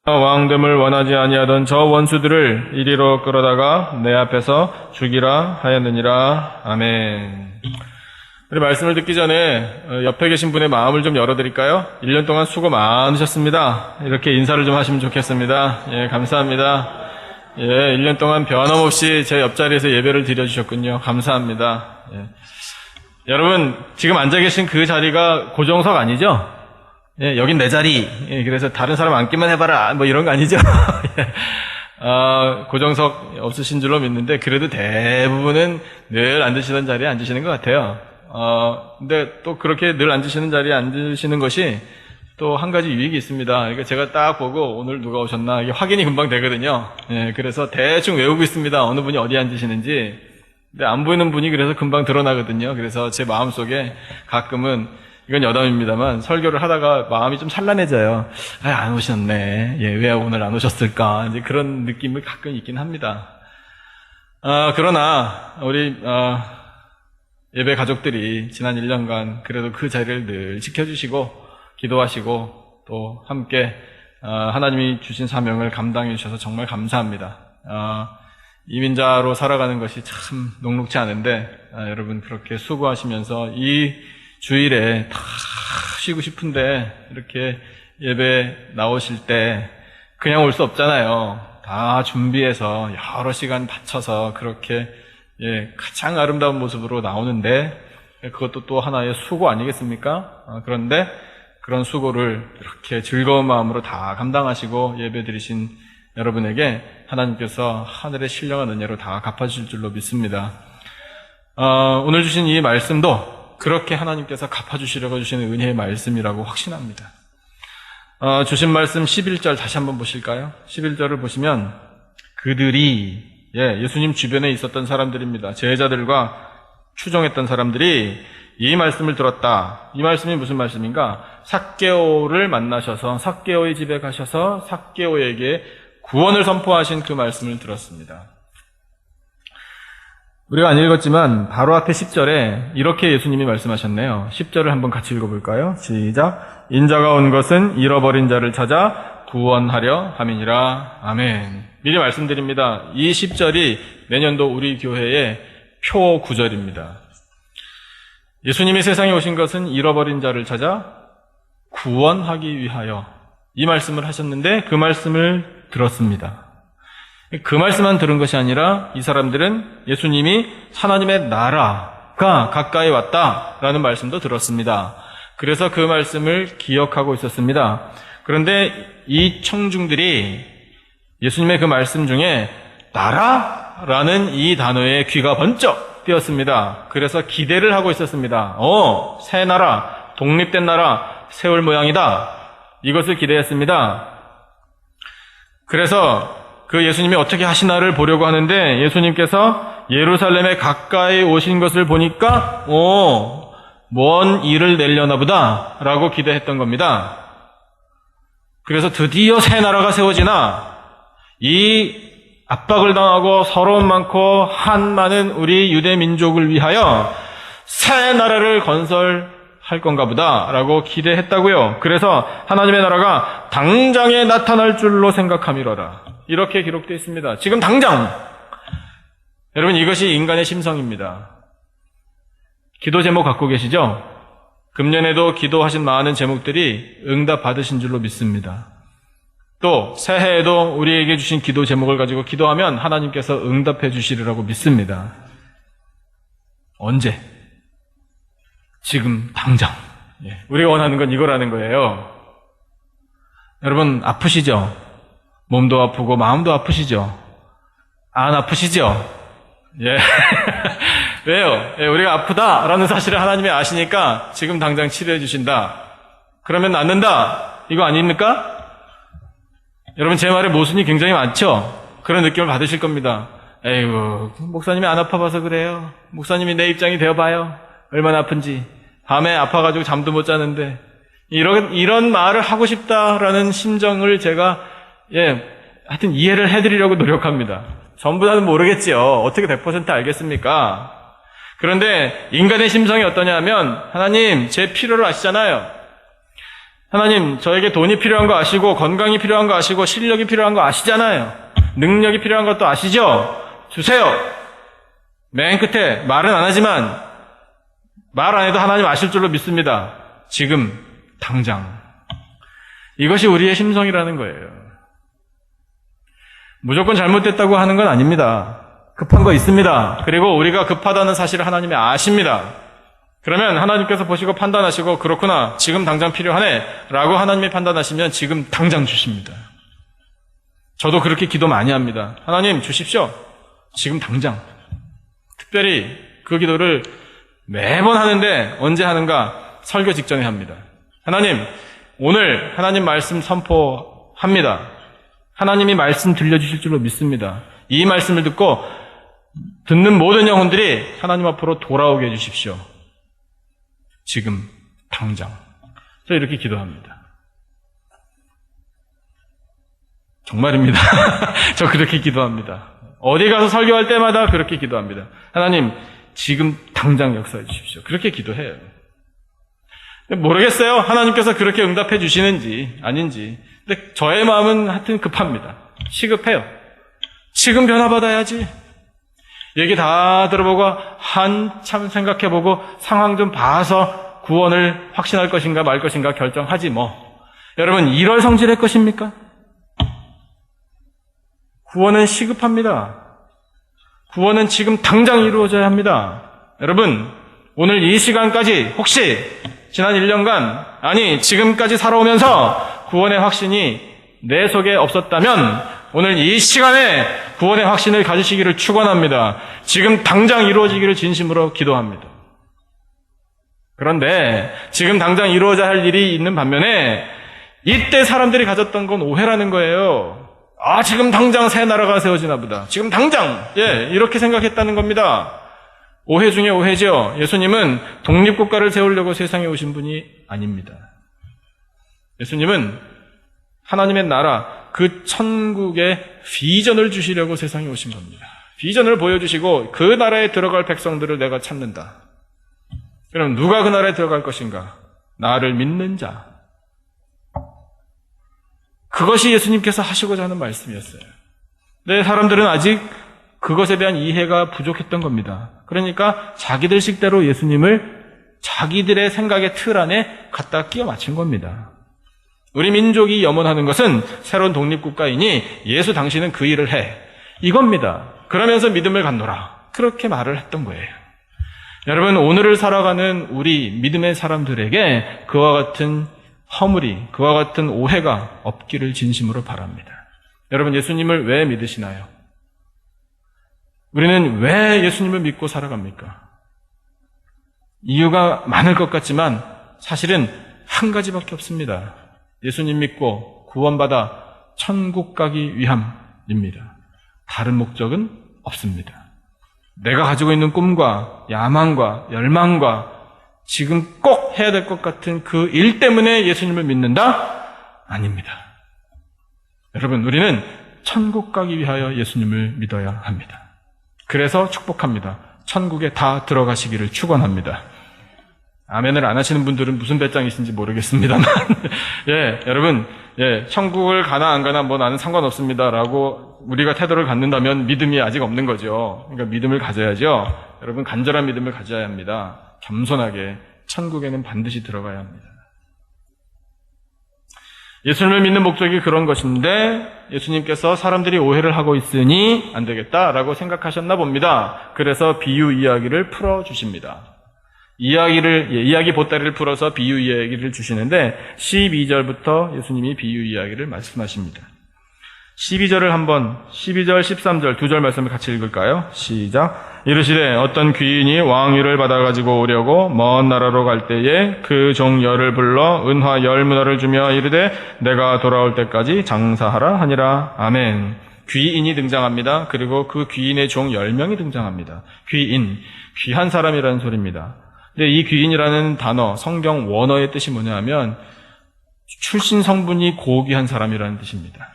왕됨을 원하지 아니하던 저 원수들을 이리로 끌어다가 내 앞에서 죽이라 하였느니라. 아멘. 우리 말씀을 듣기 전에 옆에 계신 분의 마음을 좀 열어드릴까요? 1년 동안 수고 많으셨습니다. 이렇게 인사를 좀 하시면 좋겠습니다. 예, 감사합니다. 예, 1년 동안 변함없이 제 옆자리에서 예배를 드려주셨군요. 감사합니다. 예. 여러분, 지금 앉아 계신 그 자리가 고정석 아니죠? 예, 여긴 내 자리. 예, 그래서 다른 사람 앉기만 해봐라. 뭐 이런 거 아니죠? 예. 고정석 없으신 줄로 믿는데, 그래도 대부분은 늘 앉으시던 자리에 앉으시는 것 같아요. 근데 또 그렇게 늘 앉으시는 자리에 앉으시는 것이 또 한 가지 유익이 있습니다. 그러니까 제가 딱 보고 오늘 누가 오셨나, 이게 확인이 금방 되거든요. 예, 그래서 대충 외우고 있습니다. 어느 분이 어디 앉으시는지. 근데 안 보이는 분이 그래서 금방 드러나거든요. 그래서 제 마음속에 가끔은, 이건 여담입니다만, 설교를 하다가 마음이 좀 찬란해져요. 안 오셨네. 예, 왜 오늘 안 오셨을까. 이제 그런 느낌이 가끔 있긴 합니다. 그러나, 우리, 예배 가족들이 지난 1년간 그래도 그 자리를 늘 지켜주시고, 기도하시고, 또 함께, 하나님이 주신 사명을 감당해 주셔서 정말 감사합니다. 이민자로 살아가는 것이 참 녹록지 않은데, 여러분 그렇게 수고하시면서 이 주일에 다 쉬고 싶은데 이렇게 예배 나오실 때 그냥 올 수 없잖아요. 다 준비해서 여러 시간 바쳐서 그렇게 가장 아름다운 모습으로 나오는데 그것도 또 하나의 수고 아니겠습니까? 그런데 그런 수고를 이렇게 즐거운 마음으로 다 감당하시고 예배 드리신 여러분에게 하나님께서 하늘의 신령한 은혜로 다 갚아주실 줄로 믿습니다. 오늘 주신 이 말씀도 그렇게 하나님께서 갚아주시려고 주시는 은혜의 말씀이라고 확신합니다. 주신 말씀 11절 다시 한번 보실까요? 11절을 보시면 그들이 예수님 주변에 있었던 사람들입니다. 제자들과 추종했던 사람들이 이 말씀을 들었다. 이 말씀이 무슨 말씀인가? 삭개오를 만나셔서 삭개오의 집에 가셔서 삭개오에게 구원을 선포하신 그 말씀을 들었습니다. 우리가 안 읽었지만 바로 앞에 10절에 이렇게 예수님이 말씀하셨네요. 10절을 한번 같이 읽어볼까요? 시작. 인자가 온 것은 잃어버린 자를 찾아 구원하려 함이니라. 아멘. 미리 말씀드립니다. 이 10절이 내년도 우리 교회의 표 구절입니다. 예수님이 세상에 오신 것은 잃어버린 자를 찾아 구원하기 위하여 이 말씀을 하셨는데 그 말씀을 들었습니다. 그 말씀만 들은 것이 아니라 이 사람들은 예수님이 하나님의 나라가 가까이 왔다라는 말씀도 들었습니다. 그래서 그 말씀을 기억하고 있었습니다. 그런데 이 청중들이 예수님의 그 말씀 중에 나라라는 이 단어에 귀가 번쩍 뜨였습니다. 그래서 기대를 하고 있었습니다. 새 나라, 독립된 나라, 세울 모양이다. 이것을 기대했습니다. 그래서 그 예수님이 어떻게 하시나를 보려고 하는데 예수님께서 예루살렘에 가까이 오신 것을 보니까 뭔 일을 내려나 보다 라고 기대했던 겁니다. 그래서 드디어 새 나라가 세워지나 이 압박을 당하고 서러움 많고 한 많은 우리 유대 민족을 위하여 새 나라를 건설할 건가 보다 라고 기대했다고요. 그래서 하나님의 나라가 당장에 나타날 줄로 생각함이로라. 이렇게 기록되어 있습니다. 지금 당장! 여러분, 이것이 인간의 심성입니다. 기도 제목 갖고 계시죠? 금년에도 기도하신 많은 제목들이 응답 받으신 줄로 믿습니다. 또 새해에도 우리에게 주신 기도 제목을 가지고 기도하면 하나님께서 응답해 주시리라고 믿습니다. 언제? 지금 당장. 우리가 원하는 건 이거라는 거예요. 여러분, 아프시죠? 몸도 아프고 마음도 아프시죠? 안 아프시죠? 예. 왜요? 우리가 아프다라는 사실을 하나님이 아시니까 지금 당장 치료해 주신다. 그러면 낫는다. 이거 아닙니까? 여러분, 제 말에 모순이 굉장히 많죠? 그런 느낌을 받으실 겁니다. 에이구, 목사님이 안 아파봐서 그래요. 목사님이 내 입장이 되어봐요. 얼마나 아픈지. 밤에 아파가지고 잠도 못 자는데. 이런 말을 하고 싶다라는 심정을 제가 하여튼 이해를 해드리려고 노력합니다. 전부 다는 모르겠지요. 어떻게 100% 알겠습니까? 그런데 인간의 심성이 어떠냐 하면 하나님 제 필요를 아시잖아요. 하나님, 저에게 돈이 필요한 거 아시고 건강이 필요한 거 아시고 실력이 필요한 거 아시잖아요. 능력이 필요한 것도 아시죠? 주세요. 맨 끝에 말은 안 하지만 말 안 해도 하나님 아실 줄로 믿습니다. 지금 당장. 이것이 우리의 심성이라는 거예요. 무조건 잘못됐다고 하는 건 아닙니다. 급한 거 있습니다. 그리고 우리가 급하다는 사실을 하나님이 아십니다. 그러면 하나님께서 보시고 판단하시고 그렇구나, 지금 당장 필요하네 라고 하나님이 판단하시면 지금 당장 주십니다. 저도 그렇게 기도 많이 합니다. 하나님 주십시오. 지금 당장. 특별히 그 기도를 매번 하는데 언제 하는가? 설교 직전에 합니다. 하나님, 오늘 하나님 말씀 선포합니다. 하나님이 말씀 들려주실 줄로 믿습니다. 이 말씀을 듣고 듣는 모든 영혼들이 하나님 앞으로 돌아오게 해주십시오. 지금 당장. 저 이렇게 기도합니다. 정말입니다. 저 그렇게 기도합니다. 어디 가서 설교할 때마다 그렇게 기도합니다. 하나님, 지금 당장 역사해 주십시오. 그렇게 기도해요. 모르겠어요. 하나님께서 그렇게 응답해 주시는지 아닌지. 근데 저의 마음은 하여튼 급합니다. 시급해요. 지금 변화받아야지. 얘기 다 들어보고 한참 생각해보고 상황 좀 봐서 구원을 확신할 것인가 말 것인가 결정하지 뭐. 여러분, 이럴 성질의 것입니까? 구원은 시급합니다. 구원은 지금 당장 이루어져야 합니다. 여러분, 오늘 이 시간까지 혹시 지난 1년간, 아니 지금까지 살아오면서 구원의 확신이 내 속에 없었다면 오늘 이 시간에 구원의 확신을 가지시기를 축원합니다. 지금 당장 이루어지기를 진심으로 기도합니다. 그런데 지금 당장 이루어져야 할 일이 있는 반면에 이때 사람들이 가졌던 건 오해라는 거예요. 아, 지금 당장 새 나라가 세워지나 보다. 지금 당장! 이렇게 생각했다는 겁니다. 오해 중에 오해죠. 예수님은 독립국가를 세우려고 세상에 오신 분이 아닙니다. 예수님은 하나님의 나라, 그 천국의 비전을 주시려고 세상에 오신 겁니다. 비전을 보여주시고 그 나라에 들어갈 백성들을 내가 찾는다. 그럼 누가 그 나라에 들어갈 것인가? 나를 믿는 자. 그것이 예수님께서 하시고자 하는 말씀이었어요. 근데 사람들은 아직 그것에 대한 이해가 부족했던 겁니다. 그러니까 자기들 식대로 예수님을 자기들의 생각의 틀 안에 갖다 끼워 맞춘 겁니다. 우리 민족이 염원하는 것은 새로운 독립국가이니 예수 당신은 그 일을 해. 이겁니다. 그러면서 믿음을 갖노라. 그렇게 말을 했던 거예요. 여러분, 오늘을 살아가는 우리 믿음의 사람들에게 그와 같은 허물이, 그와 같은 오해가 없기를 진심으로 바랍니다. 여러분, 예수님을 왜 믿으시나요? 우리는 왜 예수님을 믿고 살아갑니까? 이유가 많을 것 같지만 사실은 한 가지밖에 없습니다. 예수님 믿고 구원받아 천국 가기 위함입니다. 다른 목적은 없습니다. 내가 가지고 있는 꿈과 야망과 열망과 지금 꼭 해야 될 것 같은 그 일 때문에 예수님을 믿는다? 아닙니다. 여러분, 우리는 천국 가기 위하여 예수님을 믿어야 합니다. 그래서 축복합니다. 천국에 다 들어가시기를 축원합니다. 아멘을 안 하시는 분들은 무슨 배짱이신지 모르겠습니다만 여러분, 천국을 가나 안 가나 뭐 나는 상관없습니다라고 우리가 태도를 갖는다면 믿음이 아직 없는 거죠. 그러니까 믿음을 가져야죠. 여러분, 간절한 믿음을 가져야 합니다. 겸손하게 천국에는 반드시 들어가야 합니다. 예수님을 믿는 목적이 그런 것인데 예수님께서 사람들이 오해를 하고 있으니 안 되겠다라고 생각하셨나 봅니다. 그래서 비유 이야기를 풀어주십니다. 이야기 보따리를 풀어서 비유 이야기를 주시는데 12절부터 예수님이 비유 이야기를 말씀하십니다. 12절을 한번 12절, 13절 두 절 말씀을 같이 읽을까요? 시작. 이르시되 어떤 귀인이 왕위를 받아가지고 오려고 먼 나라로 갈 때에 그 종 열을 불러 은화 10문화를 주며 이르되 내가 돌아올 때까지 장사하라 하니라. 아멘. 귀인이 등장합니다. 그리고 그 귀인의 종 10명이 등장합니다. 귀인, 귀한 사람이라는 소리입니다. 근데 이 귀인이라는 단어, 성경 원어의 뜻이 뭐냐 하면 출신 성분이 고귀한 사람이라는 뜻입니다.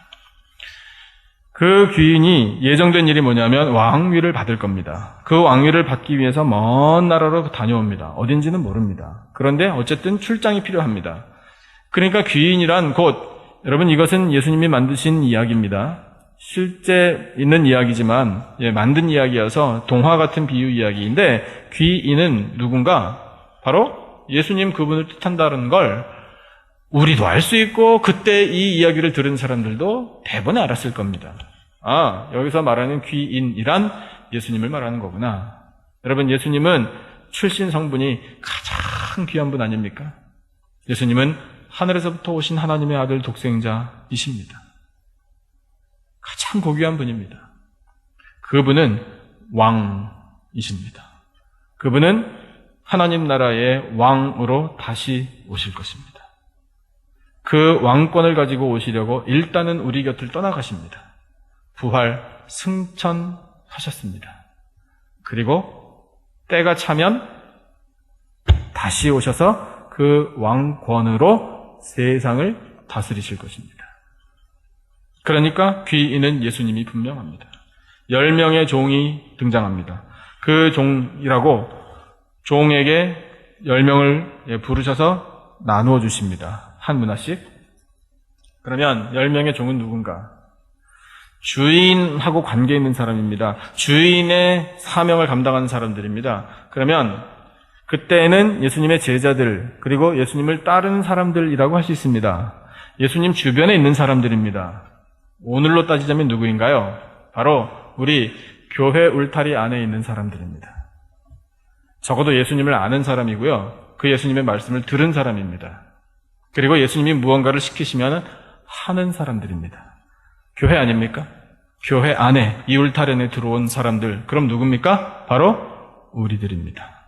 그 귀인이 예정된 일이 뭐냐면 왕위를 받을 겁니다. 그 왕위를 받기 위해서 먼 나라로 다녀옵니다. 어딘지는 모릅니다. 그런데 어쨌든 출장이 필요합니다. 그러니까 귀인이란 곧, 여러분 이것은 예수님이 만드신 이야기입니다. 실제 있는 이야기지만 만든 이야기여서 동화 같은 비유 이야기인데, 귀인은 누군가? 바로 예수님 그분을 뜻한다는 걸 우리도 알 수 있고 그때 이 이야기를 들은 사람들도 대번에 알았을 겁니다. 아, 여기서 말하는 귀인이란 예수님을 말하는 거구나. 여러분, 예수님은 출신 성분이 가장 귀한 분 아닙니까? 예수님은 하늘에서부터 오신 하나님의 아들 독생자이십니다. 가장 고귀한 분입니다. 그분은 왕이십니다. 그분은 하나님 나라의 왕으로 다시 오실 것입니다. 그 왕권을 가지고 오시려고 일단은 우리 곁을 떠나가십니다. 부활, 승천하셨습니다. 그리고 때가 차면 다시 오셔서 그 왕권으로 세상을 다스리실 것입니다. 그러니까 귀인은 예수님이 분명합니다. 10명의 종이 등장합니다. 그 종에게 10명을 부르셔서 나누어 주십니다. 한 문화씩. 그러면 10명의 종은 누군가? 주인하고 관계 있는 사람입니다. 주인의 사명을 감당하는 사람들입니다. 그러면 그때는 예수님의 제자들, 그리고 예수님을 따르는 사람들이라고 할 수 있습니다. 예수님 주변에 있는 사람들입니다. 오늘로 따지자면 누구인가요? 바로 우리 교회 울타리 안에 있는 사람들입니다. 적어도 예수님을 아는 사람이고요. 그 예수님의 말씀을 들은 사람입니다. 그리고 예수님이 무언가를 시키시면 하는 사람들입니다. 교회 아닙니까? 교회 안에, 이 울타리 안에 들어온 사람들, 그럼 누굽니까? 바로 우리들입니다.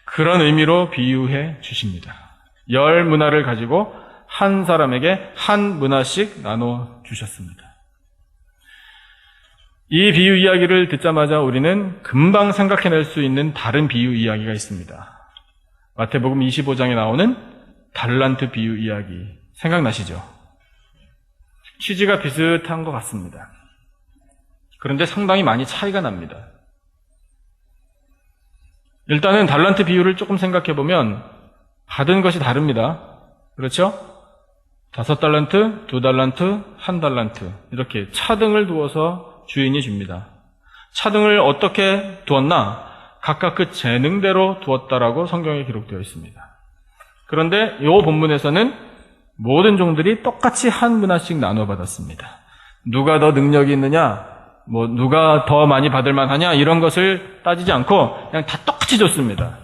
그런 의미로 비유해 주십니다. 10문화를 가지고 한 사람에게 한 문화씩 나눠 주셨습니다. 이 비유 이야기를 듣자마자 우리는 금방 생각해낼 수 있는 다른 비유 이야기가 있습니다. 마태복음 25장에 나오는 달란트 비유 이야기 생각나시죠? 취지가 비슷한 것 같습니다. 그런데 상당히 많이 차이가 납니다. 일단은 달란트 비유를 조금 생각해보면 받은 것이 다릅니다. 그렇죠? 5달란트, 2달란트, 1달란트 이렇게 차등을 두어서 주인이 줍니다. 차등을 어떻게 두었나? 각각 그 재능대로 두었다라고 성경에 기록되어 있습니다. 그런데 이 본문에서는 모든 종들이 똑같이 한 문화씩 나눠 받았습니다. 누가 더 능력이 있느냐, 누가 더 많이 받을 만하냐 이런 것을 따지지 않고 그냥 다 똑같이 줬습니다.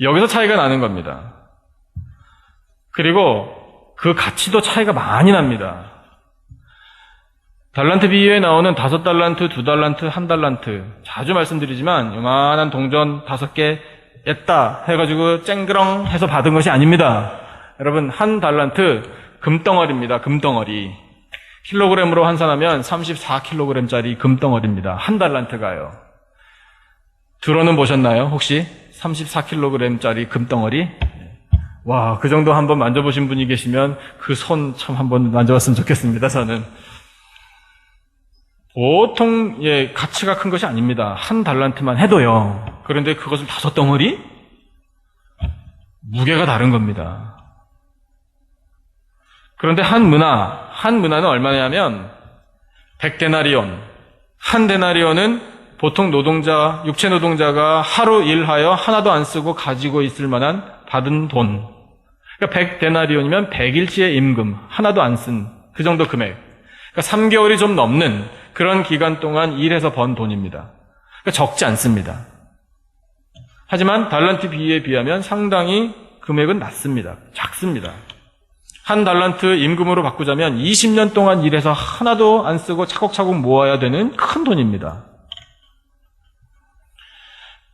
여기서 차이가 나는 겁니다. 그리고 그 가치도 차이가 많이 납니다. 달란트 비유에 나오는 5달란트, 2달란트, 1달란트 자주 말씀드리지만 요만한 동전 5개 냈다 해가지고 쨍그렁 해서 받은 것이 아닙니다. 여러분, 1달란트 금덩어리입니다. 금덩어리. 킬로그램으로 환산하면 34kg짜리 금덩어리입니다. 1달란트가요. 들어는 보셨나요? 혹시 34kg짜리 금덩어리? 와, 그 정도 한번 만져보신 분이 계시면 그 손 참 한번 만져봤으면 좋겠습니다. 저는 보통 가치가 큰 것이 아닙니다. 1달란트만 해도요. 그런데 그것을 5덩어리? 무게가 다른 겁니다. 그런데 한 문화는 얼마냐면 100데나리온. 1데나리온은 보통 노동자, 육체 노동자가 하루 일하여 하나도 안 쓰고 가지고 있을 만한 받은 돈. 그러니까 100데나리온이면 100일치의 임금, 하나도 안 쓴 그 정도 금액. 그러니까 3개월이 좀 넘는 그런 기간 동안 일해서 번 돈입니다. 그러니까 적지 않습니다. 하지만 달란트 비유에 비하면 상당히 금액은 낮습니다. 작습니다. 1달란트 임금으로 바꾸자면 20년 동안 일해서 하나도 안 쓰고 차곡차곡 모아야 되는 큰 돈입니다.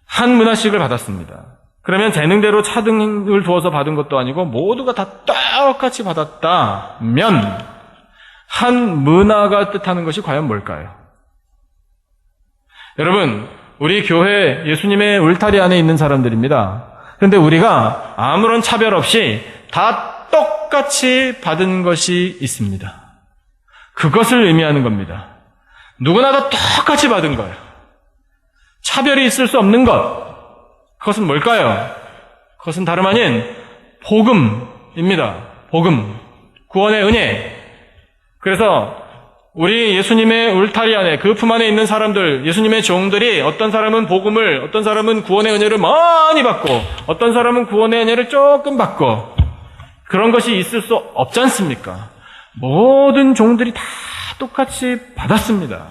한 문화씩을 받았습니다. 그러면 재능대로 차등을 두어서 받은 것도 아니고 모두가 다 똑같이 받았다면 한 문화가 뜻하는 것이 과연 뭘까요? 여러분, 우리 교회 예수님의 울타리 안에 있는 사람들입니다. 그런데 우리가 아무런 차별 없이 다 똑같이 받은 것이 있습니다. 그것을 의미하는 겁니다. 누구나 다 똑같이 받은 거예요. 차별이 있을 수 없는 것. 그것은 뭘까요? 그것은 다름 아닌 복음입니다. 복음. 구원의 은혜. 그래서 우리 예수님의 울타리 안에, 그 품 안에 있는 사람들, 예수님의 종들이 어떤 사람은 복음을, 어떤 사람은 구원의 은혜를 많이 받고, 어떤 사람은 구원의 은혜를 조금 받고, 그런 것이 있을 수 없지 않습니까? 모든 종들이 다 똑같이 받았습니다.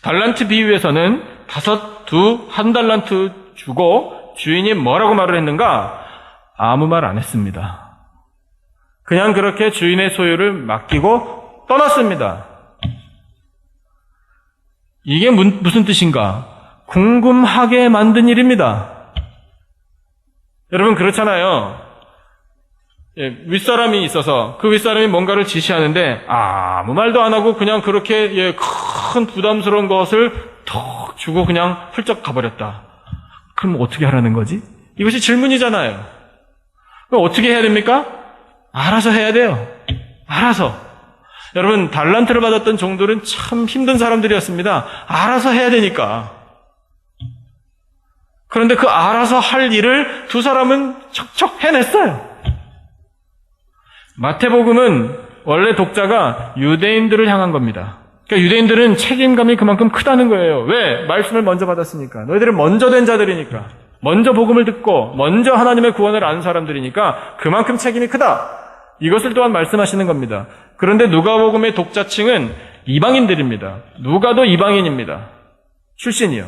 달란트 비유에서는 5, 2, 1달란트 주고 주인이 뭐라고 말을 했는가? 아무 말 안 했습니다. 그냥 그렇게 주인의 소유를 맡기고 떠났습니다. 이게 무슨 뜻인가? 궁금하게 만든 일입니다. 여러분 그렇잖아요. 윗사람이 있어서 그 윗사람이 뭔가를 지시하는데 아무 말도 안 하고 그냥 그렇게 큰 부담스러운 것을 턱 주고 그냥 훌쩍 가버렸다. 그럼 어떻게 하라는 거지? 이것이 질문이잖아요. 그럼 어떻게 해야 됩니까? 알아서 해야 돼요. 알아서. 여러분 달란트를 받았던 종들은 참 힘든 사람들이었습니다. 알아서 해야 되니까. 그런데 그 알아서 할 일을 두 사람은 척척 해냈어요. 마태복음은 원래 독자가 유대인들을 향한 겁니다. 그러니까 유대인들은 책임감이 그만큼 크다는 거예요. 왜? 말씀을 먼저 받았으니까. 너희들은 먼저 된 자들이니까. 먼저 복음을 듣고 먼저 하나님의 구원을 아는 사람들이니까 그만큼 책임이 크다. 이것을 또한 말씀하시는 겁니다. 그런데 누가복음의 독자층은 이방인들입니다. 누가도 이방인입니다. 출신이요.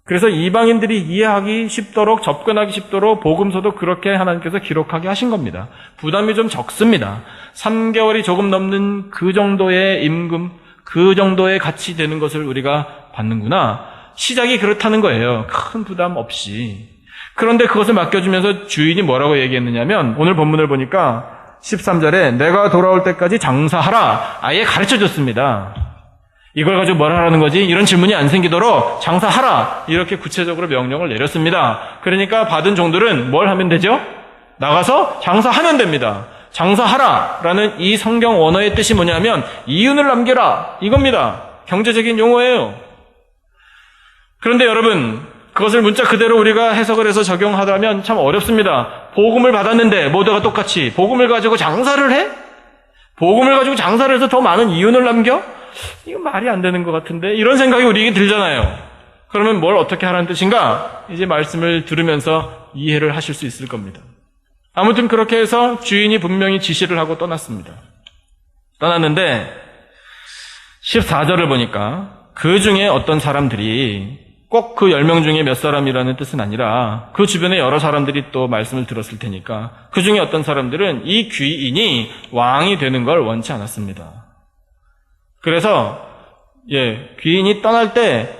그래서 이방인들이 이해하기 쉽도록, 접근하기 쉽도록 복음서도 그렇게 하나님께서 기록하게 하신 겁니다. 부담이 좀 적습니다. 3개월이 조금 넘는 그 정도의 임금, 그 정도의 가치 되는 것을 우리가 받는구나. 시작이 그렇다는 거예요. 큰 부담 없이. 그런데 그것을 맡겨주면서 주인이 뭐라고 얘기했느냐면 오늘 본문을 보니까 13절에 내가 돌아올 때까지 장사하라. 아예 가르쳐줬습니다. 이걸 가지고 뭘 하라는 거지? 이런 질문이 안 생기도록 장사하라. 이렇게 구체적으로 명령을 내렸습니다. 그러니까 받은 종들은 뭘 하면 되죠? 나가서 장사하면 됩니다. 장사하라라는 이 성경 원어의 뜻이 뭐냐면 이윤을 남겨라. 이겁니다. 경제적인 용어예요. 그런데 여러분 그것을 문자 그대로 우리가 해석을 해서 적용하다면 참 어렵습니다. 복음을 받았는데 모두가 똑같이 복음을 가지고 장사를 해? 복음을 가지고 장사를 해서 더 많은 이윤을 남겨? 이거 말이 안 되는 것 같은데 이런 생각이 우리에게 들잖아요. 그러면 뭘 어떻게 하라는 뜻인가? 이제 말씀을 들으면서 이해를 하실 수 있을 겁니다. 아무튼 그렇게 해서 주인이 분명히 지시를 하고 떠났습니다. 떠났는데 14절을 보니까 그 중에 어떤 사람들이 꼭 그 10명 중에 몇 사람이라는 뜻은 아니라 그 주변에 여러 사람들이 또 말씀을 들었을 테니까 그 중에 어떤 사람들은 이 귀인이 왕이 되는 걸 원치 않았습니다. 그래서 귀인이 떠날 때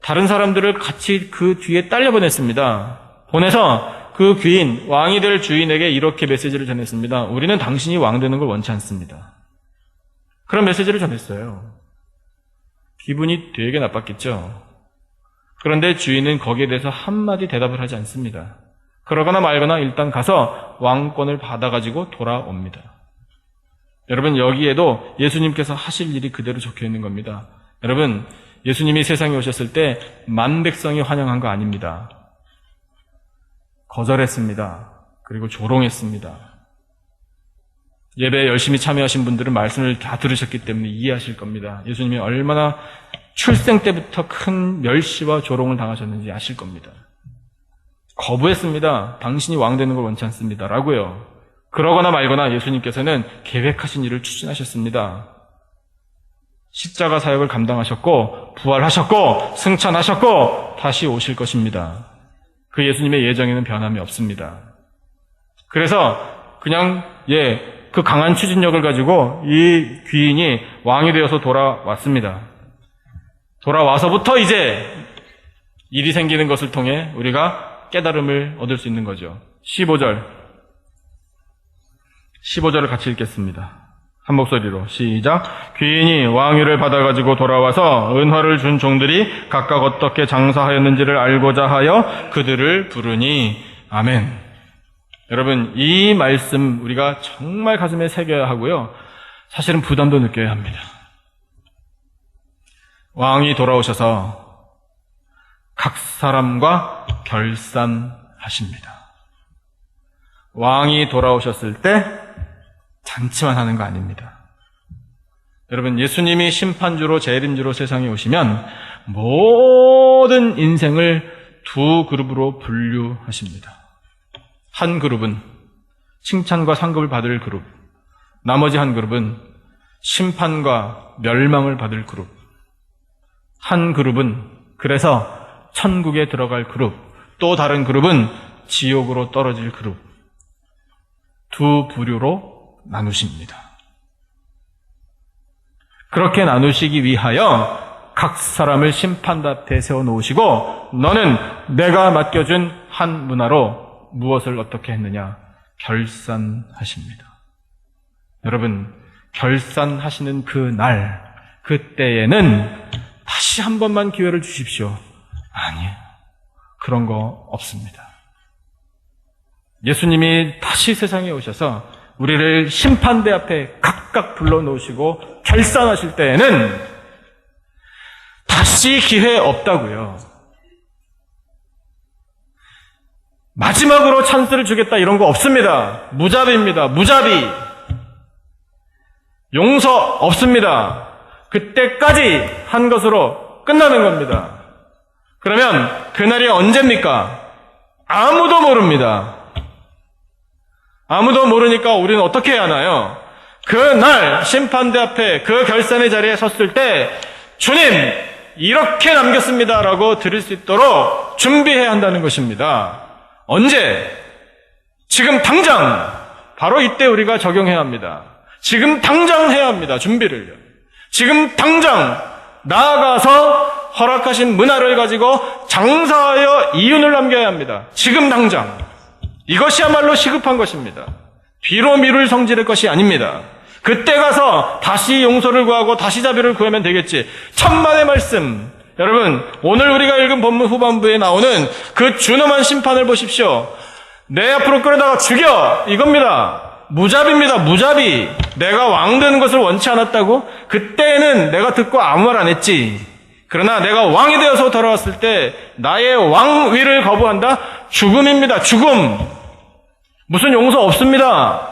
다른 사람들을 같이 그 뒤에 딸려 보냈습니다. 보내서 그 귀인, 왕이 될 주인에게 이렇게 메시지를 전했습니다. 우리는 당신이 왕 되는 걸 원치 않습니다. 그런 메시지를 전했어요. 기분이 되게 나빴겠죠. 그런데 주인은 거기에 대해서 한마디 대답을 하지 않습니다. 그러거나 말거나 일단 가서 왕권을 받아가지고 돌아옵니다. 여러분 여기에도 예수님께서 하실 일이 그대로 적혀 있는 겁니다. 여러분 예수님이 세상에 오셨을 때 만 백성이 환영한 거 아닙니다. 거절했습니다. 그리고 조롱했습니다. 예배에 열심히 참여하신 분들은 말씀을 다 들으셨기 때문에 이해하실 겁니다. 예수님이 얼마나 출생 때부터 큰 멸시와 조롱을 당하셨는지 아실 겁니다. 거부했습니다. 당신이 왕 되는 걸 원치 않습니다. 라고요. 그러거나 말거나 예수님께서는 계획하신 일을 추진하셨습니다. 십자가 사역을 감당하셨고 부활하셨고 승천하셨고 다시 오실 것입니다. 그 예수님의 예정에는 변함이 없습니다. 그래서 그냥 그 강한 추진력을 가지고 이 귀인이 왕이 되어서 돌아왔습니다. 돌아와서부터 이제 일이 생기는 것을 통해 우리가 깨달음을 얻을 수 있는 거죠. 15절을 같이 읽겠습니다. 한 목소리로 시작. 귀인이 왕위를 받아가지고 돌아와서 은화를 준 종들이 각각 어떻게 장사하였는지를 알고자 하여 그들을 부르니 아멘. 여러분 이 말씀 우리가 정말 가슴에 새겨야 하고요. 사실은 부담도 느껴야 합니다. 왕이 돌아오셔서 각 사람과 결산하십니다. 왕이 돌아오셨을 때 잔치만 하는 거 아닙니다. 여러분, 예수님이 심판주로 재림주로 세상에 오시면 모든 인생을 두 그룹으로 분류하십니다. 한 그룹은 칭찬과 상급을 받을 그룹, 나머지 한 그룹은 심판과 멸망을 받을 그룹, 한 그룹은 그래서 천국에 들어갈 그룹, 또 다른 그룹은 지옥으로 떨어질 그룹, 두 부류로 나누십니다. 그렇게 나누시기 위하여 각 사람을 심판대 앞에 세워놓으시고 너는 내가 맡겨준 한 문화로 무엇을 어떻게 했느냐 결산하십니다. 여러분, 결산하시는 그 날, 그때에는 다시 한 번만 기회를 주십시오. 아니에요. 그런 거 없습니다. 예수님이 다시 세상에 오셔서 우리를 심판대 앞에 각각 불러놓으시고 결산하실 때에는 다시 기회 없다고요. 마지막으로 찬스를 주겠다 이런 거 없습니다. 무자비입니다. 무자비. 용서 없습니다. 그때까지 한 것으로 끝나는 겁니다. 그러면 그날이 언제입니까? 아무도 모릅니다. 아무도 모르니까 우리는 어떻게 해야 하나요? 그날 심판대 앞에 그 결산의 자리에 섰을 때 주님 이렇게 남겼습니다 라고 들을 수 있도록 준비해야 한다는 것입니다. 언제? 지금 당장 바로 이때 우리가 적용해야 합니다. 지금 당장 해야 합니다. 준비를요. 지금 당장 나아가서 허락하신 문화를 가지고 장사하여 이윤을 남겨야 합니다. 지금 당장. 이것이야말로 시급한 것입니다. 뒤로 미룰 성질의 것이 아닙니다. 그때 가서 다시 용서를 구하고 다시 자비를 구하면 되겠지. 천만의 말씀. 여러분, 오늘 우리가 읽은 본문 후반부에 나오는 그 준엄한 심판을 보십시오. 내 앞으로 끌어다가 죽여! 이겁니다. 무자비입니다. 무자비. 내가 왕 되는 것을 원치 않았다고? 그때는 내가 듣고 아무 말 안 했지. 그러나 내가 왕이 되어서 돌아왔을 때 나의 왕위를 거부한다? 죽음입니다. 죽음. 무슨 용서 없습니다.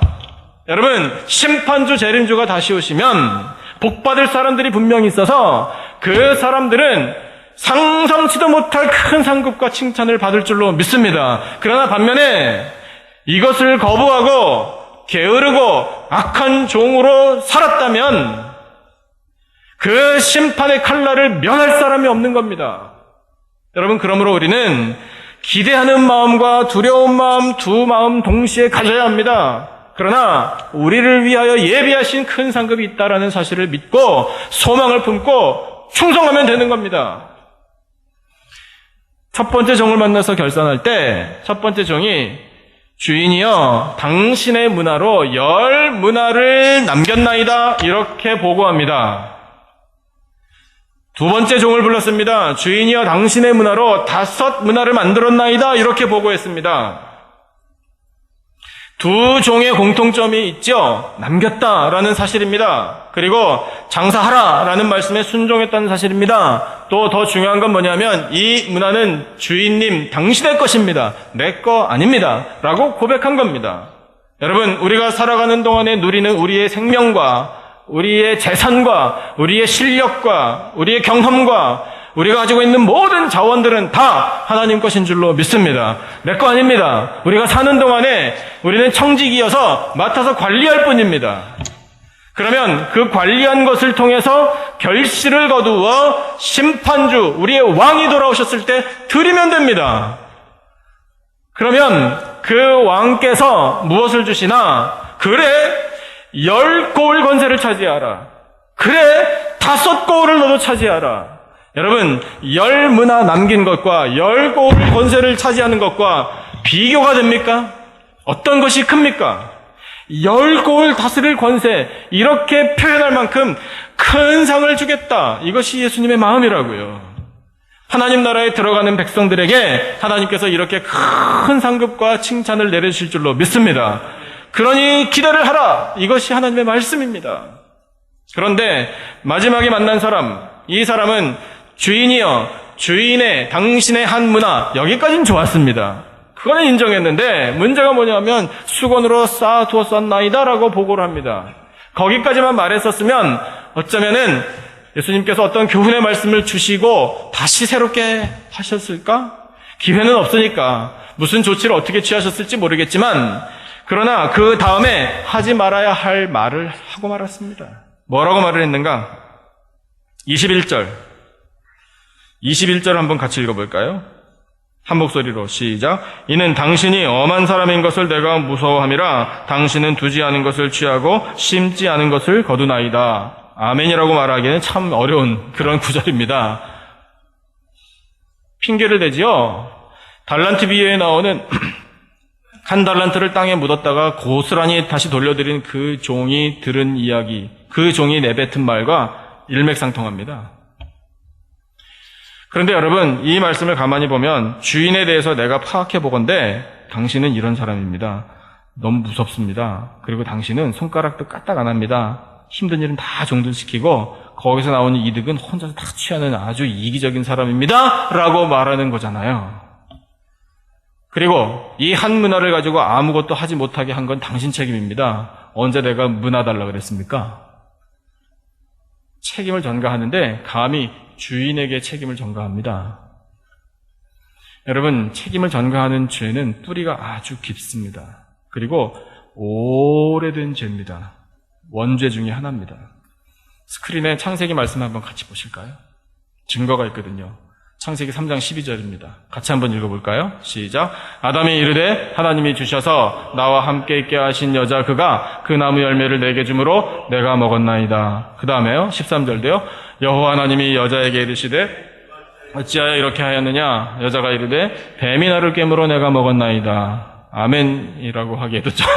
여러분, 심판주 재림주가 다시 오시면 복받을 사람들이 분명히 있어서 그 사람들은 상상치도 못할 큰 상급과 칭찬을 받을 줄로 믿습니다. 그러나 반면에 이것을 거부하고 게으르고 악한 종으로 살았다면 그 심판의 칼날을 면할 사람이 없는 겁니다. 여러분, 그러므로 우리는 기대하는 마음과 두려운 마음 두 마음 동시에 가져야 합니다. 그러나 우리를 위하여 예비하신 큰 상급이 있다라는 사실을 믿고 소망을 품고 충성하면 되는 겁니다. 첫 번째 종을 만나서 결산할 때 첫 번째 종이 주인이여 당신의 문화로 10문화를 남겼나이다 이렇게 보고합니다. 두 번째 종을 불렀습니다. 주인이여 당신의 문화로 5문화를 만들었나이다 이렇게 보고했습니다. 두 종의 공통점이 있죠. 남겼다라는 사실입니다. 그리고 장사하라라는 말씀에 순종했다는 사실입니다. 또 더 중요한 건 뭐냐면 이 문화는 주인님 당신의 것입니다. 내 거 아닙니다. 라고 고백한 겁니다. 여러분, 우리가 살아가는 동안에 누리는 우리의 생명과 우리의 재산과 우리의 실력과 우리의 경험과 우리가 가지고 있는 모든 자원들은 다 하나님 것인 줄로 믿습니다. 내 거 아닙니다. 우리가 사는 동안에 우리는 청직이어서 맡아서 관리할 뿐입니다. 그러면 그 관리한 것을 통해서 결실을 거두어 심판주, 우리의 왕이 돌아오셨을 때 드리면 됩니다. 그러면 그 왕께서 무엇을 주시나? 그래, 10고을 권세를 차지하라. 그래, 5고을을 너도 차지하라. 여러분, 10문화 남긴 것과 10고을 권세를 차지하는 것과 비교가 됩니까? 어떤 것이 큽니까? 10고을 다스릴 권세, 이렇게 표현할 만큼 큰 상을 주겠다. 이것이 예수님의 마음이라고요. 하나님 나라에 들어가는 백성들에게 하나님께서 이렇게 큰 상급과 칭찬을 내려주실 줄로 믿습니다. 그러니 기대를 하라. 이것이 하나님의 말씀입니다. 그런데 마지막에 만난 사람, 이 사람은 주인이여, 주인의 당신의 한 문화, 여기까지는 좋았습니다. 그거는 인정했는데 문제가 뭐냐면 수건으로 쌓아두었었나이다라고 보고를 합니다. 거기까지만 말했었으면 어쩌면은 예수님께서 어떤 교훈의 말씀을 주시고 다시 새롭게 하셨을까? 기회는 없으니까 무슨 조치를 어떻게 취하셨을지 모르겠지만 그러나 그 다음에 하지 말아야 할 말을 하고 말았습니다. 뭐라고 말을 했는가? 21절 한번 같이 읽어볼까요? 한 목소리로 시작. 이는 당신이 엄한 사람인 것을 내가 무서워함이라 당신은 두지 않은 것을 취하고 심지 않은 것을 거두나이다. 아멘이라고 말하기에는 참 어려운 그런 구절입니다. 핑계를 대지요. 달란트 비유에 나오는 한 달란트를 땅에 묻었다가 고스란히 다시 돌려드린 그 종이 들은 이야기, 그 종이 내뱉은 말과 일맥상통합니다. 그런데 여러분, 이 말씀을 가만히 보면 주인에 대해서 내가 파악해 보건대 당신은 이런 사람입니다. 너무 무섭습니다. 그리고 당신은 손가락도 까딱 안 합니다. 힘든 일은 다 정돈시키고 거기서 나오는 이득은 혼자서 다 취하는 아주 이기적인 사람입니다. 라고 말하는 거잖아요. 그리고 이 한 문화를 가지고 아무것도 하지 못하게 한 건 당신 책임입니다. 언제 내가 문화 달라고 그랬습니까? 책임을 전가하는데 감히 주인에게 책임을 전가합니다. 여러분, 책임을 전가하는 죄는 뿌리가 아주 깊습니다. 그리고 오래된 죄입니다. 원죄 중에 하나입니다. 스크린에 창세기 말씀 한번 같이 보실까요? 증거가 있거든요. 창세기 3장 12절입니다. 같이 한번 읽어볼까요? 시작. 아담이 이르되 하나님이 주셔서 나와 함께 있게 하신 여자 그가 그 나무 열매를 내게 주므로 내가 먹었나이다. 그 다음에요. 13절도요. 여호와 하나님이 여자에게 이르시되 어찌하여 이렇게 하였느냐? 여자가 이르되 뱀이 나를 깨물어 내가 먹었나이다. 아멘이라고 하기에도 좀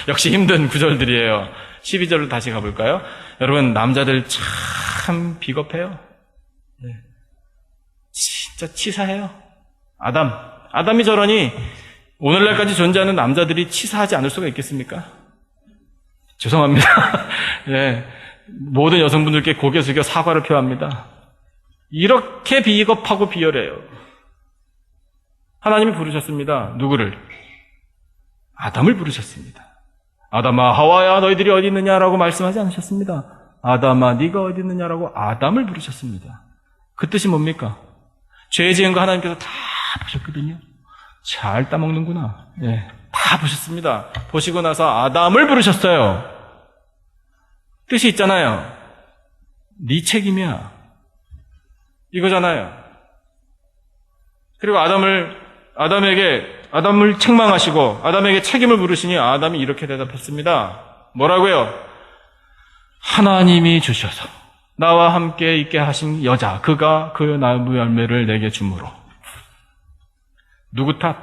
역시 힘든 구절들이에요. 12절로 다시 가볼까요? 여러분, 남자들 참 비겁해요. 네. 진짜 치사해요. 아담이 저러니 오늘날까지 존재하는 남자들이 치사하지 않을 수가 있겠습니까? 죄송합니다. 네. 모든 여성분들께 고개 숙여 사과를 표합니다. 이렇게 비겁하고 비열해요. 하나님이 부르셨습니다. 누구를? 아담을 부르셨습니다. 아담아, 하와야, 너희들이 어디 있느냐라고 말씀하지 않으셨습니다. 아담아, 네가 어디 있느냐라고 아담을 부르셨습니다. 그 뜻이 뭡니까? 죄 지은 거 하나님께서 다 보셨거든요. 잘 따먹는구나. 네, 다 보셨습니다. 보시고 나서 아담을 부르셨어요. 뜻이 있잖아요. 네 책임이야. 이거잖아요. 그리고 아담을 책망하시고 아담에게 책임을 물으시니 아담이 이렇게 대답했습니다. 뭐라고요? 하나님이 주셔서 나와 함께 있게 하신 여자, 그가 그 나무 열매를 내게 주므로. 누구 탓?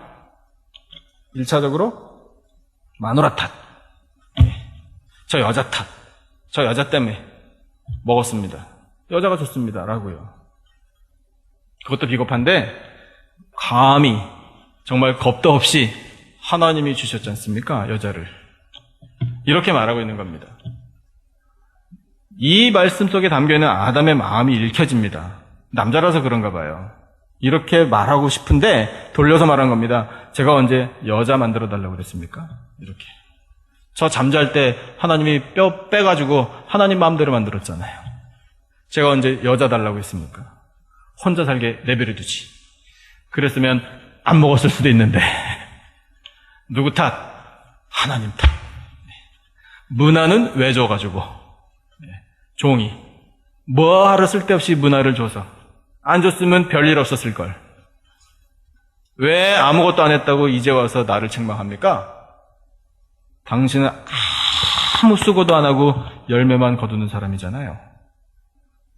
1차적으로 마누라 탓. 저 여자 탓. 저 여자 때문에 먹었습니다. 여자가 좋습니다. 라고요. 그것도 비겁한데 감히 정말 겁도 없이 하나님이 주셨지 않습니까? 여자를. 이렇게 말하고 있는 겁니다. 이 말씀 속에 담겨있는 아담의 마음이 읽혀집니다. 남자라서 그런가 봐요. 이렇게 말하고 싶은데 돌려서 말한 겁니다. 제가 언제 여자 만들어 달라고 그랬습니까? 이렇게. 저 잠잘 때 하나님이 뼈 빼가지고 하나님 마음대로 만들었잖아요. 제가 언제 여자 달라고 했습니까? 혼자 살게 내버려 두지. 그랬으면 안 먹었을 수도 있는데. 누구 탓? 하나님 탓. 문화는 왜 줘가지고? 종이. 뭐하러 쓸데없이 문화를 줘서. 안 줬으면 별일 없었을걸. 왜 아무것도 안 했다고 이제 와서 나를 책망합니까? 당신은 아무 수고도 안 하고 열매만 거두는 사람이잖아요.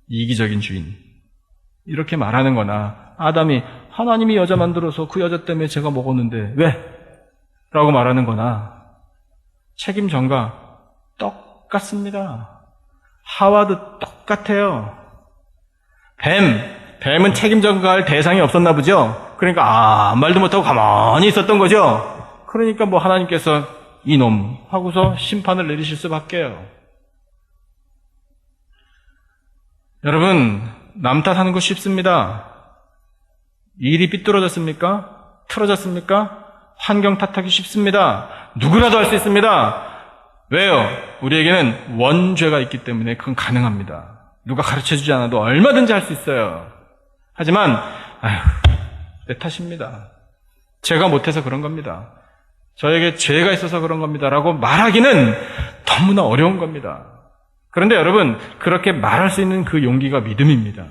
이기적인 주인. 이렇게 말하는 거나 아담이 하나님이 여자 만들어서 그 여자 때문에 제가 먹었는데 왜? 라고 말하는 거나 책임 전가 똑같습니다. 하와도 똑같아요. 뱀은 책임 전가할 대상이 없었나 보죠. 그러니까 아무 말도 못하고 가만히 있었던 거죠. 그러니까 뭐 하나님께서 이놈 하고서 심판을 내리실 수밖에요. 여러분, 남 탓하는 거 쉽습니다. 일이 삐뚤어졌습니까? 틀어졌습니까? 환경 탓하기 쉽습니다. 누구라도 할 수 있습니다. 왜요? 우리에게는 원죄가 있기 때문에 그건 가능합니다. 누가 가르쳐주지 않아도 얼마든지 할 수 있어요. 하지만 내 탓입니다. 제가 못해서 그런 겁니다. 저에게 죄가 있어서 그런 겁니다. 라고 말하기는 너무나 어려운 겁니다. 그런데 여러분, 그렇게 말할 수 있는 그 용기가 믿음입니다.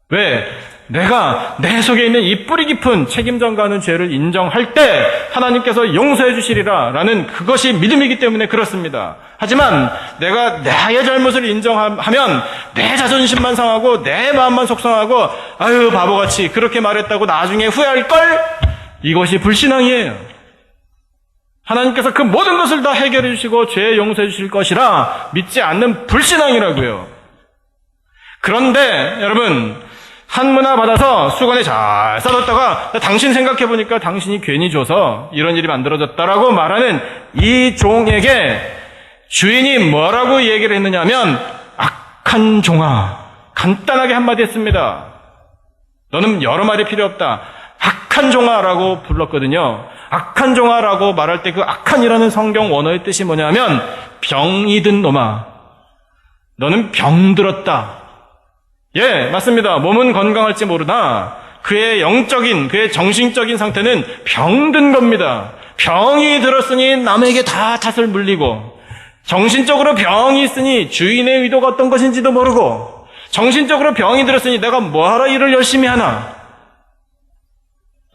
왜? 내가 내 속에 있는 이 뿌리 깊은 책임 전가하는 죄를 인정할 때 하나님께서 용서해 주시리라 라는 그것이 믿음이기 때문에 그렇습니다. 하지만 내가 나의 잘못을 인정하면 내 자존심만 상하고 내 마음만 속상하고 아유 바보같이 그렇게 말했다고 나중에 후회할걸? 이것이 불신앙이에요. 하나님께서 그 모든 것을 다 해결해 주시고 죄 용서해 주실 것이라 믿지 않는 불신앙이라고요. 그런데 여러분, 한문화 받아서 수건에 잘 싸뒀다가 당신 생각해보니까 당신이 괜히 줘서 이런 일이 만들어졌다라고 말하는 이 종에게 주인이 뭐라고 얘기를 했느냐 하면 악한 종아, 간단하게 한마디 했습니다. 너는 여러 말이 필요 없다. 악한 종아라고 불렀거든요. 악한 종아라고 말할 때 그 악한이라는 성경 원어의 뜻이 뭐냐면 병이 든 놈아, 너는 병들었다. 예, 맞습니다. 몸은 건강할지 모르나 그의 영적인, 그의 정신적인 상태는 병든 겁니다. 병이 들었으니 남에게 다 탓을 물리고, 정신적으로 병이 있으니 주인의 의도가 어떤 것인지도 모르고, 정신적으로 병이 들었으니 내가 뭐하러 일을 열심히 하나,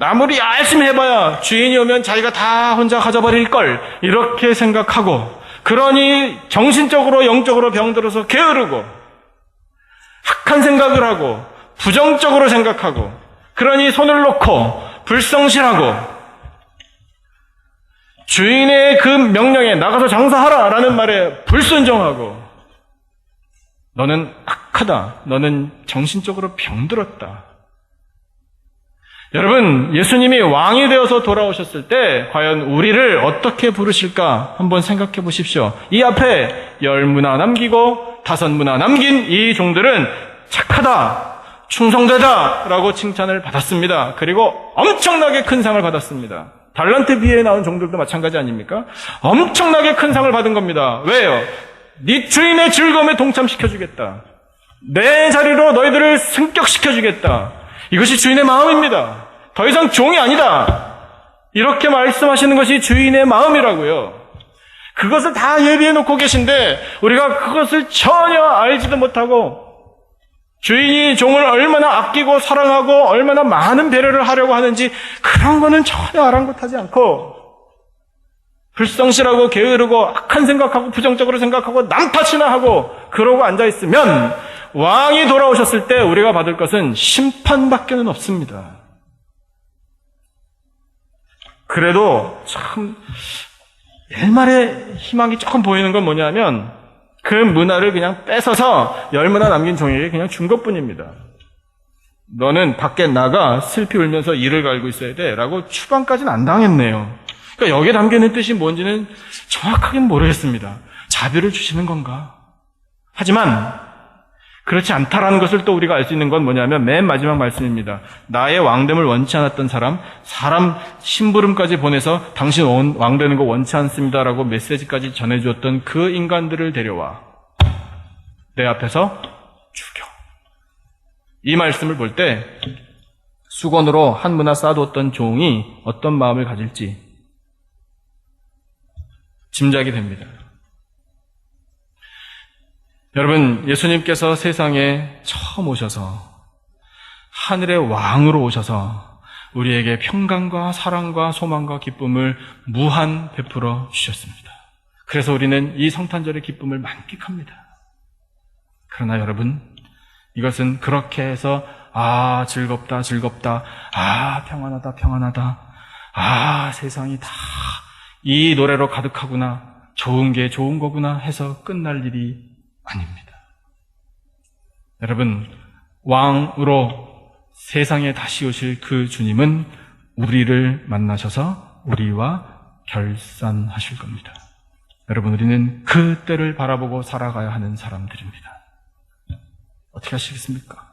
아무리 열심히 해봐야 주인이 오면 자기가 다 혼자 가져버릴걸, 이렇게 생각하고, 그러니 정신적으로 영적으로 병들어서 게으르고 악한 생각을 하고 부정적으로 생각하고, 그러니 손을 놓고 불성실하고 주인의 그 명령에 나가서 장사하라라는 말에 불순종하고, 너는 악하다, 너는 정신적으로 병들었다. 여러분, 예수님이 왕이 되어서 돌아오셨을 때 과연 우리를 어떻게 부르실까 한번 생각해 보십시오. 이 앞에 10문화 남기고 5문화 남긴 이 종들은 착하다, 충성되다 라고 칭찬을 받았습니다. 그리고 엄청나게 큰 상을 받았습니다. 달란트 비에 나온 종들도 마찬가지 아닙니까? 엄청나게 큰 상을 받은 겁니다. 왜요? 네 주인의 즐거움에 동참시켜주겠다. 내 자리로 너희들을 승격시켜주겠다. 이것이 주인의 마음입니다. 더 이상 종이 아니다. 이렇게 말씀하시는 것이 주인의 마음이라고요. 그것을 다 예비해 놓고 계신데 우리가 그것을 전혀 알지도 못하고, 주인이 종을 얼마나 아끼고 사랑하고 얼마나 많은 배려를 하려고 하는지 그런 거는 전혀 아랑곳하지 않고, 불성실하고 게으르고 악한 생각하고 부정적으로 생각하고 남 탓이나 하고 그러고 앉아있으면 왕이 돌아오셨을 때 우리가 받을 것은 심판밖에는 없습니다. 그래도 참 일말의 희망이 조금 보이는 건 뭐냐면 그 문화를 그냥 뺏어서 10문화 남긴 종에게 그냥 준 것뿐입니다. 너는 밖에 나가 슬피 울면서 이를 갈고 있어야 돼 라고 추방까지는 안 당했네요. 그러니까 여기에 담겨있는 뜻이 뭔지는 정확하게는 모르겠습니다. 자비를 주시는 건가? 하지만 그렇지 않다라는 것을 또 우리가 알 수 있는 건 뭐냐면 맨 마지막 말씀입니다. 나의 왕됨을 원치 않았던 사람 심부름까지 보내서 당신 왕되는 거 원치 않습니다라고 메시지까지 전해주었던 그 인간들을 데려와 내 앞에서 죽여. 이 말씀을 볼 때 수건으로 한문화 쌓아두었던 종이 어떤 마음을 가질지 짐작이 됩니다. 여러분, 예수님께서 세상에 처음 오셔서 하늘의 왕으로 오셔서 우리에게 평강과 사랑과 소망과 기쁨을 무한 베풀어 주셨습니다. 그래서 우리는 이 성탄절의 기쁨을 만끽합니다. 그러나 여러분, 이것은 그렇게 해서 즐겁다 즐겁다, 평안하다 평안하다, 세상이 다 이 노래로 가득하구나, 좋은 게 좋은 거구나 해서 끝날 일이 아닙니다. 여러분, 왕으로 세상에 다시 오실 그 주님은 우리를 만나셔서 우리와 결산하실 겁니다. 여러분, 우리는 그 때를 바라보고 살아가야 하는 사람들입니다. 어떻게 하시겠습니까?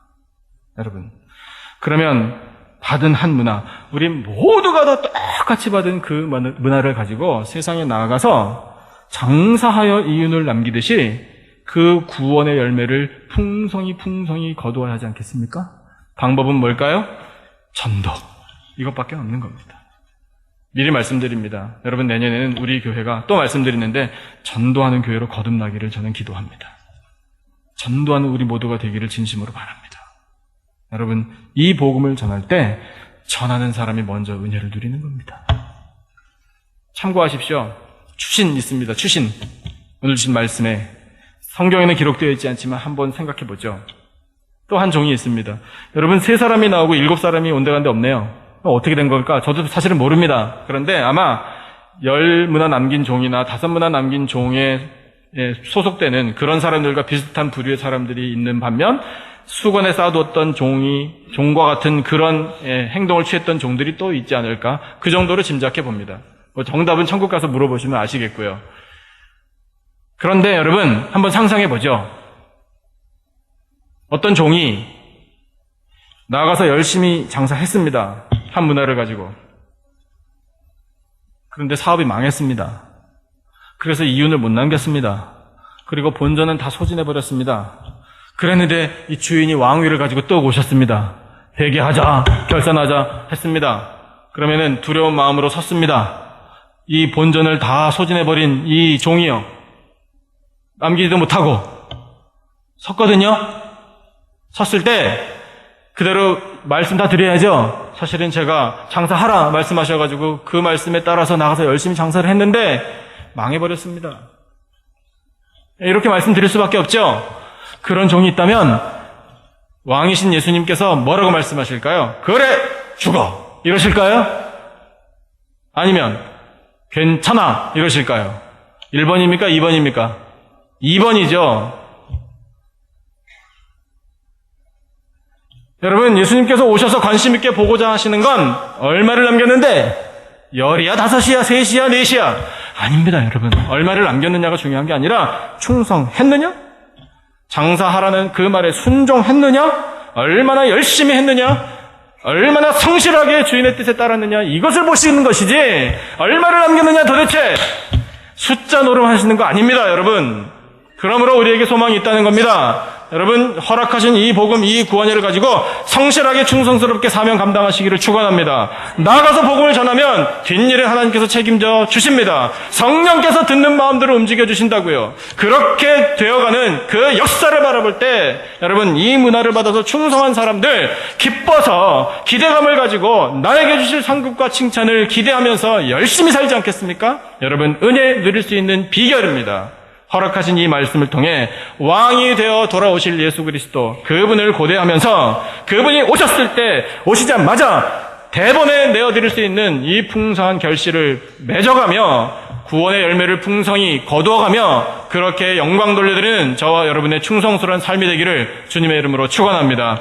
여러분, 그러면 받은 한 문화, 우리 모두가 다 똑같이 받은 그 문화를 가지고 세상에 나아가서 장사하여 이윤을 남기듯이 그 구원의 열매를 풍성히 거두어야 하지 않겠습니까? 방법은 뭘까요? 전도. 이것밖에 없는 겁니다. 미리 말씀드립니다. 여러분, 내년에는 우리 교회가 또 말씀드리는데 전도하는 교회로 거듭나기를 저는 기도합니다. 전도하는 우리 모두가 되기를 진심으로 바랍니다. 여러분, 이 복음을 전할 때 전하는 사람이 먼저 은혜를 누리는 겁니다. 참고하십시오. 추신 있습니다. 추신. 오늘 주신 말씀에 성경에는 기록되어 있지 않지만 한번 생각해 보죠. 또 한 종이 있습니다. 여러분, 3사람이 나오고 7사람이 온데간데 없네요. 어떻게 된 걸까? 저도 사실은 모릅니다. 그런데 아마 10문화 남긴 종이나 5문화 남긴 종에 소속되는 그런 사람들과 비슷한 부류의 사람들이 있는 반면 수건에 쌓아두었던 종과 같은 그런 행동을 취했던 종들이 또 있지 않을까? 그 정도로 짐작해 봅니다. 정답은 천국 가서 물어보시면 아시겠고요. 그런데 여러분, 한번 상상해 보죠. 어떤 종이 나가서 열심히 장사했습니다. 한 문화를 가지고. 그런데 사업이 망했습니다. 그래서 이윤을 못 남겼습니다. 그리고 본전은 다 소진해버렸습니다. 그랬는데 이 주인이 왕위를 가지고 또 오셨습니다. 회개하자, 결산하자 했습니다. 그러면은 두려운 마음으로 섰습니다. 이 본전을 다 소진해버린 이 종이요, 남기지도 못하고 섰거든요. 섰을 때 그대로 말씀 다 드려야죠. 사실은 제가 장사하라 말씀하셔가지고 그 말씀에 따라서 나가서 열심히 장사를 했는데 망해버렸습니다. 이렇게 말씀드릴 수밖에 없죠. 그런 종이 있다면 왕이신 예수님께서 뭐라고 말씀하실까요? 그래, 죽어 이러실까요? 아니면 괜찮아 이러실까요? 1번입니까? 2번입니까? 2번이죠. 여러분, 예수님께서 오셔서 관심 있게 보고자 하시는 건 얼마를 남겼는데 10이야, 5이야, 3이야, 4이야? 아닙니다, 여러분. 얼마를 남겼느냐가 중요한 게 아니라 충성했느냐? 장사하라는 그 말에 순종했느냐? 얼마나 열심히 했느냐? 얼마나 성실하게 주인의 뜻에 따랐느냐? 이것을 보시는 것이지 얼마를 남겼느냐 도대체 숫자 노름하시는 거 아닙니다, 여러분. 그러므로 우리에게 소망이 있다는 겁니다. 여러분, 허락하신 이 복음, 이 구원을 가지고 성실하게 충성스럽게 사명 감당하시기를 축원합니다. 나아가서 복음을 전하면 뒷일에 하나님께서 책임져 주십니다. 성령께서 듣는 마음대로 움직여 주신다고요. 그렇게 되어가는 그 역사를 바라볼 때 여러분, 이 문화를 받아서 충성한 사람들 기뻐서 기대감을 가지고 나에게 주실 상급과 칭찬을 기대하면서 열심히 살지 않겠습니까? 여러분, 은혜 누릴 수 있는 비결입니다. 허락하신 이 말씀을 통해 왕이 되어 돌아오실 예수 그리스도, 그분을 고대하면서 그분이 오셨을 때 오시자마자 대번에 내어드릴 수 있는 이 풍성한 결실을 맺어가며 구원의 열매를 풍성히 거두어가며 그렇게 영광 돌려드리는 저와 여러분의 충성스러운 삶이 되기를 주님의 이름으로 축원합니다.